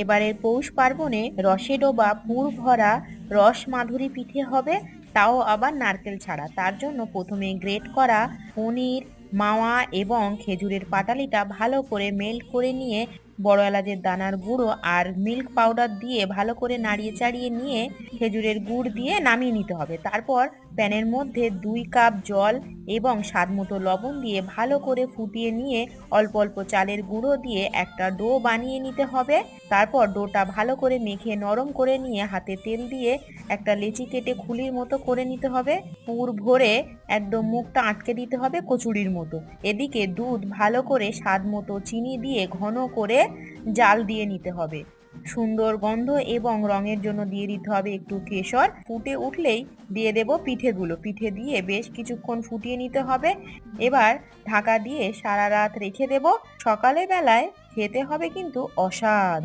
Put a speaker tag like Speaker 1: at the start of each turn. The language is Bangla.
Speaker 1: এবারের পৌষ পার্বণে রসে ডোবা পুর ভরা রস মাধুরী পিঠে হবে, তাও আবার নারকেল ছাড়া। তার জন্য প্রথমে গ্রেট করা পনির, মাওয়া এবং খেজুরের পাটালিটা ভালো করে মেল্ট করে নিয়ে বড় এলাচের দানার গুঁড়ো আর মিল্ক পাউডার দিয়ে ভালো করে নাড়িয়ে চাড়িয়ে নিয়ে খেজুরের গুড় দিয়ে নামিয়ে নিতে হবে। তারপর প্যানের মধ্যে 2 কাপ জল এবং স্বাদ মতো লবণ দিয়ে ভালো করে ফুটিয়ে নিয়ে অল্প অল্প চালের গুঁড়ো দিয়ে একটা ডো বানিয়ে নিতে হবে। তারপর ডোটা ভালো করে মেখে নরম করে নিয়ে হাতে তেল দিয়ে একটা লেচি কেটে খুলির মতো করে নিতে হবে। পুর ভরে একদম মুখটা আটকে দিতে হবে কচুরির মতো। এদিকে দুধ ভালো করে স্বাদ মতো চিনি দিয়ে ঘন করে জাল দিয়ে নিতে হবে। সুন্দর গন্ধ এবং রঙের জন্য দিয়ে দিতে হবে একটু কেশর। ফুটে উঠলেই দিয়ে দেব পিঠেগুলো। পিঠে দিয়ে বেশ কিছুক্ষণ ফুটিয়ে নিতে হবে। এবার ঢাকা দিয়ে সারা রাত রেখে দেব। সকালে বেলায় খেতে হবে কিন্তু অসাধারণ।